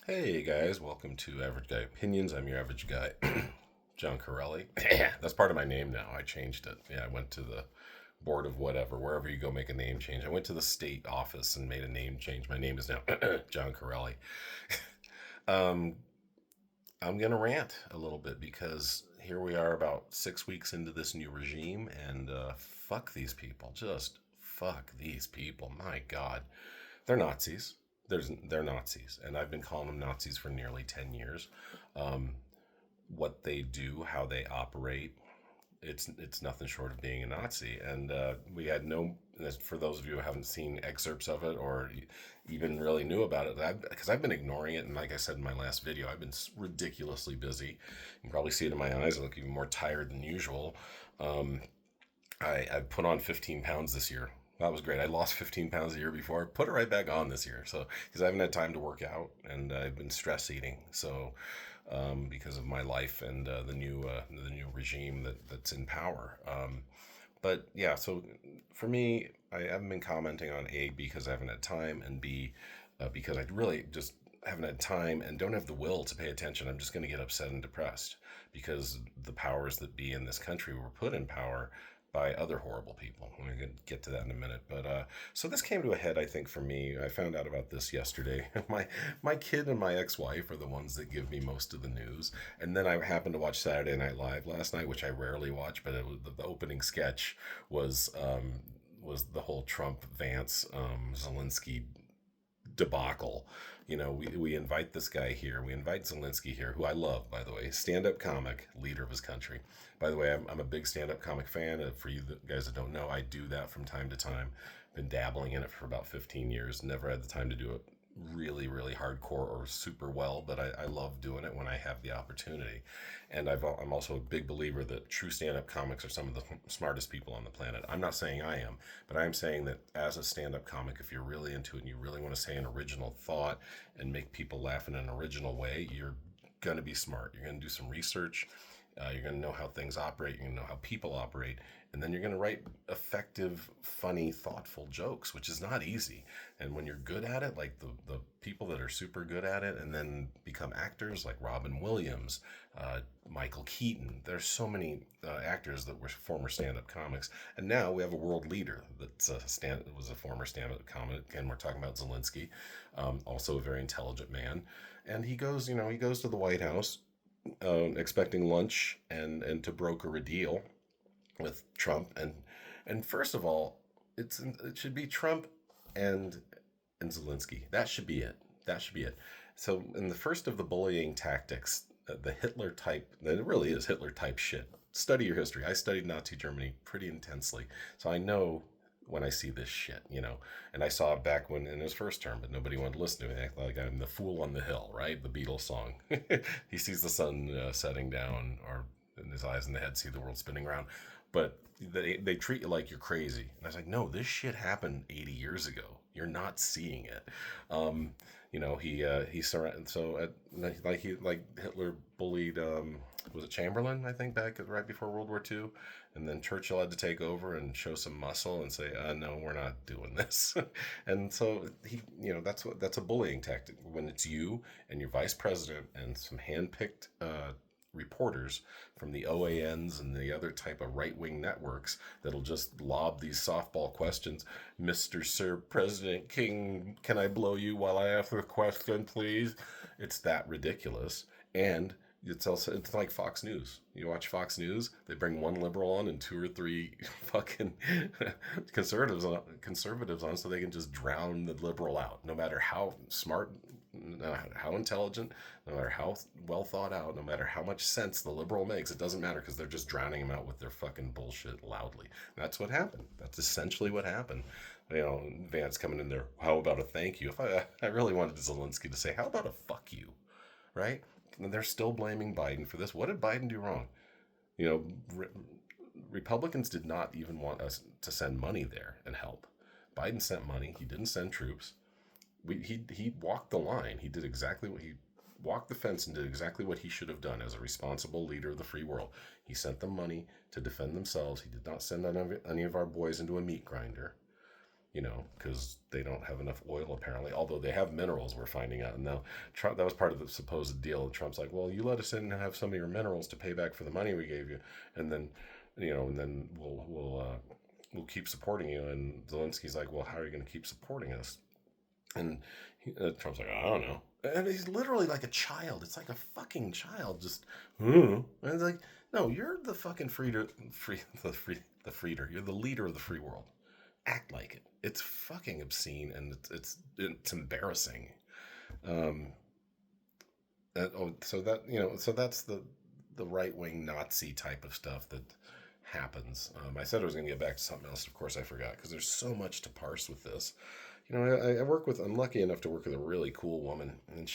Hey guys, welcome to Average Guy Opinions. I'm your average guy, John Corelli. That's part of my name now. I changed it. Yeah, I went to the board of whatever, wherever you go make a name change. I went to the state office and made a name change. My name is now John Corelli. um, I'm going to rant a little bit because here we are about 6 weeks into this new regime, and fuck these people. Just fuck these people. My God. They're Nazis. They're Nazis, and I've been calling them Nazis for nearly 10 years. Um, what they do, how they operate, it's nothing short of being a Nazi. And we had no, for those of you who haven't seen excerpts of it or even really knew about it, because I've been ignoring it. And like I said in my last video, I've been ridiculously busy. You can probably see it in my eyes. I look even more tired than usual. Um, I put on 15 pounds this year. That was great. I lost 15 pounds the year before. Put it right back on this year. So, because I haven't had time to work out and I've been stress eating. So, because of my life and the new regime that's in power. But yeah, so for me, I haven't been commenting on A because I haven't had time, and B because I really just haven't had time and don't have the will to pay attention. I'm just going to get upset and depressed because the powers that be in this country were put in power by other horrible people. I'm going to get to that in a minute. But so this came to a head, I think, for me. I found out about this yesterday. My kid and my ex-wife are the ones that give me most of the news. And then I happened to watch Saturday Night Live last night, which I rarely watch, but it was, the opening sketch was the whole Trump Vance Zelenskyy debacle. You know, we invite this guy here. We invite Zelenskyy here, who I love, by the way, stand-up comic, leader of his country. By the way, I'm a big stand-up comic fan. For you guys that don't know, I do that from time to time. Been dabbling in it for about 15 years. Never had the time to do it really, really hardcore or super well, but I love doing it when I have the opportunity. And I'm also a big believer that true stand-up comics are some of the smartest people on the planet. I'm not saying I am, but I'm saying that as a stand-up comic, if you're really into it and you really want to say an original thought and make people laugh in an original way, you're going to be smart. You're going to do some research. You're going to know how things operate. You're going to know how people operate. And then you're going to write effective, funny, thoughtful jokes, which is not easy. And when you're good at it, like the people that are super good at it and then become actors like Robin Williams, Michael Keaton, there's so many actors that were former stand-up comics. And now we have a world leader that's was a former stand-up comic. And we're talking about Zelenskyy, also a very intelligent man. And he goes to the White House expecting lunch and to broker a deal with Trump. And first of all, it should be Trump and Zelenskyy. That should be it. That should be it. So in the first of the bullying tactics, the Hitler type, that it really is Hitler type shit. Study your history. I studied Nazi Germany pretty intensely, so I know when I see this shit, you know. And I saw it back when in his first term, but nobody wanted to listen to me. Act like I'm the fool on the hill, right? The Beatles song. He sees the sun setting down, or in his eyes and the head see the world spinning around. But they treat you like you're crazy. And I was like, no, this shit happened 80 years ago. You're not seeing it. You know, he surrounded, so like Hitler bullied was it Chamberlain, I think, back right before World War II, and then Churchill had to take over and show some muscle and say, no, we're not doing this. And so that's a bullying tactic when it's you and your vice president and some handpicked reporters from the OANs and the other type of right-wing networks that'll just lob these softball questions. Mr. Sir President King, can I blow you while I ask a question, please? It's that ridiculous. And it's like Fox News. You watch Fox News, they bring one liberal on and two or three fucking conservatives on so they can just drown the liberal out. No matter how smart, no matter how intelligent, no matter how well thought out, no matter how much sense the liberal makes, it doesn't matter because they're just drowning him out with their fucking bullshit loudly. And that's what happened. That's essentially what happened. You know, Vance coming in there, how about a thank you? If I really wanted Zelenskyy to say, how about a fuck you, right? And they're still blaming Biden for this. What did Biden do wrong? You know, Republicans did not even want us to send money there and help. Biden sent money. He didn't send troops. He walked the line. He did exactly what he walked the fence and did exactly what he should have done as a responsible leader of the free world. He sent them money to defend themselves. He did not send any of our boys into a meat grinder. because they don't have enough oil apparently. Although they have minerals, we're finding out. And now Trump, that was part of the supposed deal. Trump's like, well, you let us in and have some of your minerals to pay back for the money we gave you, and then, we'll keep supporting you. And Zelensky's like, well, how are you going to keep supporting us? And Trump's like, I don't know. And he's literally like a child. It's like a fucking child. Just, and it's like, no, you're the fucking freeder. You're the leader of the free world. Act like it. It's fucking obscene, and it's embarrassing. Um, so that's the right wing Nazi type of stuff that happens. I said I was going to get back to something else. Of course, I forgot because there's so much to parse with this. I'm lucky enough to work with a really cool woman, and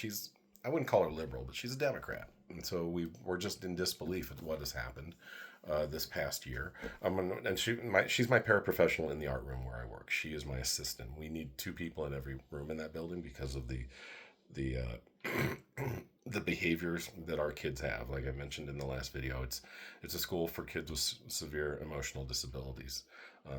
I wouldn't call her liberal, but she's a Democrat. And so we're just in disbelief at what has happened this past year. She's my paraprofessional in the art room where I work. She is my assistant. We need 2 people in every room in that building because of the the behaviors that our kids have. Like I mentioned in the last video, it's a school for kids with severe emotional disabilities,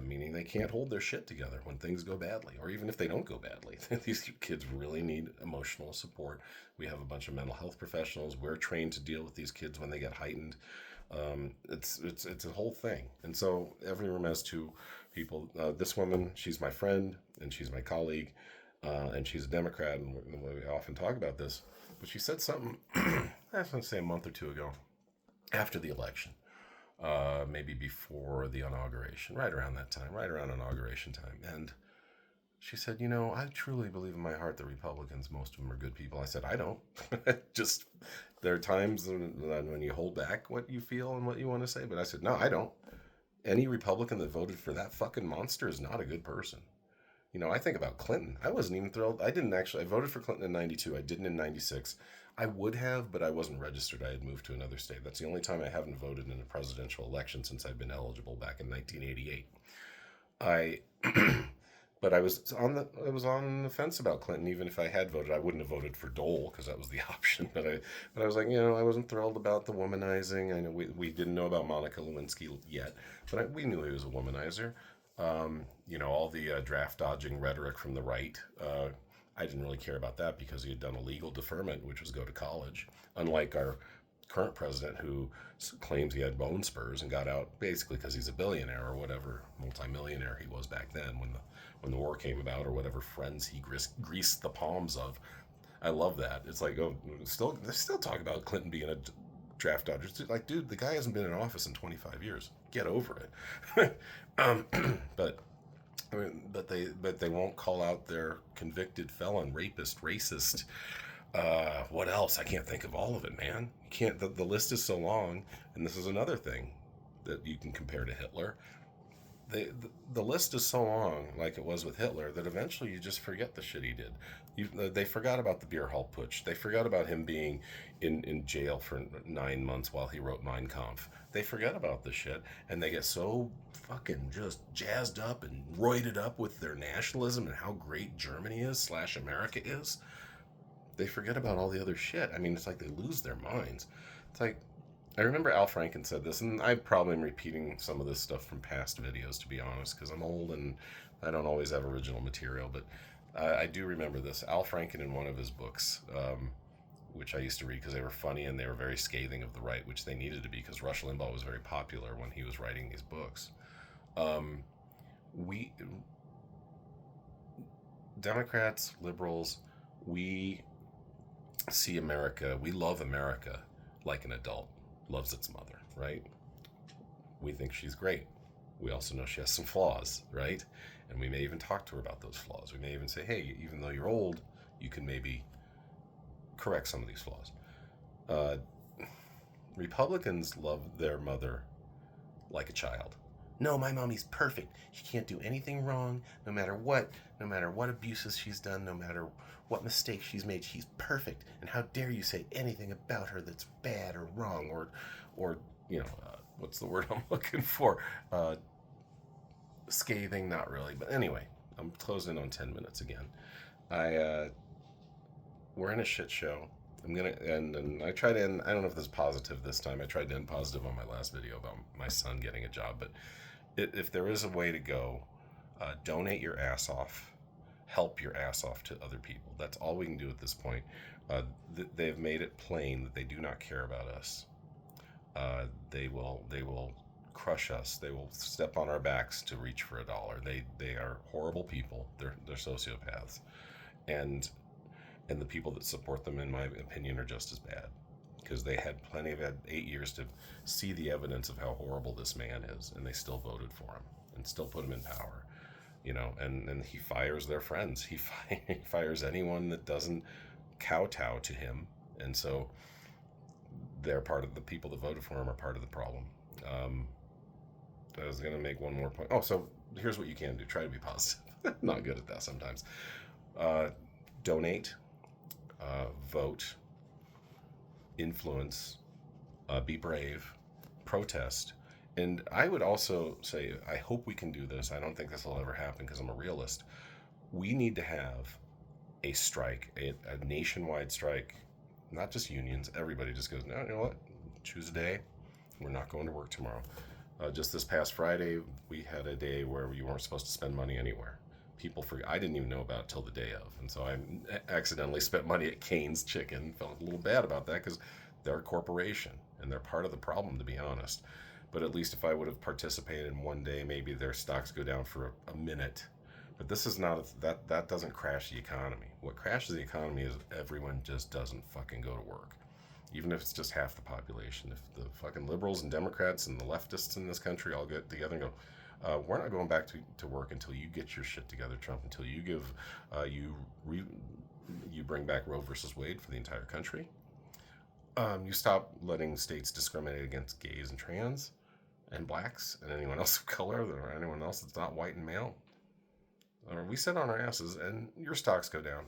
meaning they can't hold their shit together when things go badly, or even if they don't go badly. These kids really need emotional support. We have a bunch of mental health professionals. We're trained to deal with these kids when they get heightened. It's a whole thing. And so every room has 2 people. This woman, she's my friend and she's my colleague, and she's a Democrat, and we often talk about this. But she said something, I was going to say a month or 2 ago, after the election, maybe before the inauguration, right around that time, right around inauguration time. And she said, I truly believe in my heart that Republicans, most of them are good people. I said, I don't. Just, there are times when you hold back what you feel and what you want to say. But I said, no, I don't. Any Republican that voted for that fucking monster is not a good person. I think about Clinton. I wasn't even thrilled. I voted for Clinton in 92. I didn't in 96. I would have, but I wasn't registered. I had moved to another state. That's the only time I haven't voted in a presidential election since I've been eligible back in 1988. But I was on the fence about Clinton. Even if I had voted, I wouldn't have voted for Dole because that was the option. But I was like, I wasn't thrilled about the womanizing. I know we didn't know about Monica Lewinsky yet, but we knew he was a womanizer. All the draft dodging rhetoric from the right. I didn't really care about that because he had done a legal deferment, which was go to college. Unlike our current president, who claims he had bone spurs and got out basically because he's a billionaire or whatever multimillionaire he was back then when the war came about, or whatever friends he greased the palms of. I love that. It's like, they still talk about Clinton being a draft dodger. It's like, dude, the guy hasn't been in office in 25 years. Get over it. But they won't call out their convicted felon, rapist, racist. What else? I can't think of all of it, man. You can't. The list is so long, and this is another thing that you can compare to Hitler. The list is so long, like it was with Hitler, that eventually you just forget the shit he did. They forgot about the beer hall putsch. They forgot about him being in jail for 9 months while he wrote Mein Kampf. They forget about the shit, and they get so fucking just jazzed up and roided up with their nationalism and how great Germany is / America is. They forget about all the other shit. I mean, it's like they lose their minds. It's like, I remember Al Franken said this, and I probably am repeating some of this stuff from past videos, to be honest, because I'm old and I don't always have original material, but I do remember this. Al Franken, in one of his books, which I used to read because they were funny and they were very scathing of the right, which they needed to be because Rush Limbaugh was very popular when he was writing these books. We, Democrats, liberals, we see America, we love America like an adult loves its mother, right? We think she's great. We also know she has some flaws, right? And we may even talk to her about those flaws. We may even say, hey, even though you're old, you can maybe correct some of these flaws. Republicans love their mother like a child. No, my mommy's perfect. She can't do anything wrong, no matter what abuses she's done, no matter what mistakes she's made. She's perfect. And how dare you say anything about her that's bad or wrong or what's the word I'm looking for? Scathing, not really. But anyway, I'm closing on 10 minutes again. We're in a shit show. I'm gonna end, and I try to end. I don't know if this is positive this time. I tried to end positive on my last video about my son getting a job, but if there is a way to go, Donate your ass off. Help your ass off to other people. That's all we can do at this point. They've made it plain that they do not care about us. They will crush us. They will step on our backs to reach for a dollar. They are horrible people. They're sociopaths, and and the people that support them, in my opinion, are just as bad because they had 8 years to see the evidence of how horrible this man is, and they still voted for him and still put him in power. And he fires their friends. He fires anyone that doesn't kowtow to him, and so they're part of the people that voted for him are part of the problem. Um, I was going to make one more point. Oh, so here's what you can do. Try to be positive. Not good at that sometimes. Uh, Donate, vote, influence, be brave, protest. And I would also say, I hope we can do this. I don't think this will ever happen because I'm a realist. We need to have a strike, a nationwide strike, not just unions. Everybody just goes, no, you know what? Choose a day. We're not going to work tomorrow. Just this past Friday, we had a day where you weren't supposed to spend money anywhere. People forget. I didn't even know about it till the day of, and so I accidentally spent money at Cane's Chicken. Felt a little bad about that because they're a corporation and they're part of the problem, to be honest. But at least if I would have participated in one day, maybe their stocks go down for a minute. But this is not that doesn't crash the economy. What crashes the economy is everyone just doesn't fucking go to work, even if it's just half the population. If the fucking liberals and Democrats and the leftists in this country all get together and go, we're not going back to work until you get your shit together, Trump. Until you give you bring back Roe versus Wade for the entire country. You stop letting states discriminate against gays and trans and blacks and anyone else of color or anyone else that's not white and male. Or we sit on our asses and your stocks go down.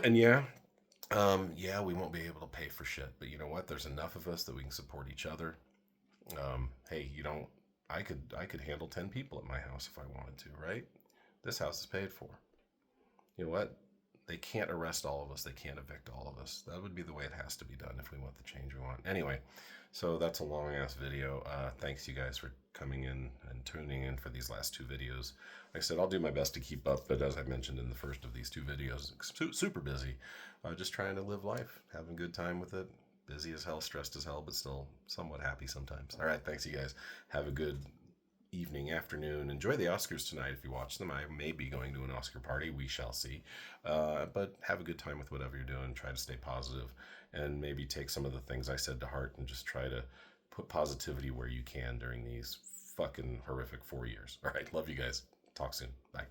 And yeah, we won't be able to pay for shit. But you know what? There's enough of us that we can support each other. Hey, I could handle 10 people at my house if I wanted to, right? This house is paid for. You know what? They can't arrest all of us. They can't evict all of us. That would be the way it has to be done if we want the change we want. Anyway, so that's a long ass video. Thanks you guys for coming in and tuning in for these last two videos. Like I said, I'll do my best to keep up, but as I mentioned in the first of these two videos, super busy. Just trying to live life, having a good time with it. Busy as hell, stressed as hell, but still somewhat happy sometimes. All right, thanks you guys. Have a good evening, afternoon. Enjoy the Oscars tonight if you watch them. I may be going to an Oscar party. We shall see. But have a good time with whatever you're doing. Try to stay positive and maybe take some of the things I said to heart and just try to put positivity where you can during these fucking horrific 4 years. All right, love you guys. Talk soon. Bye.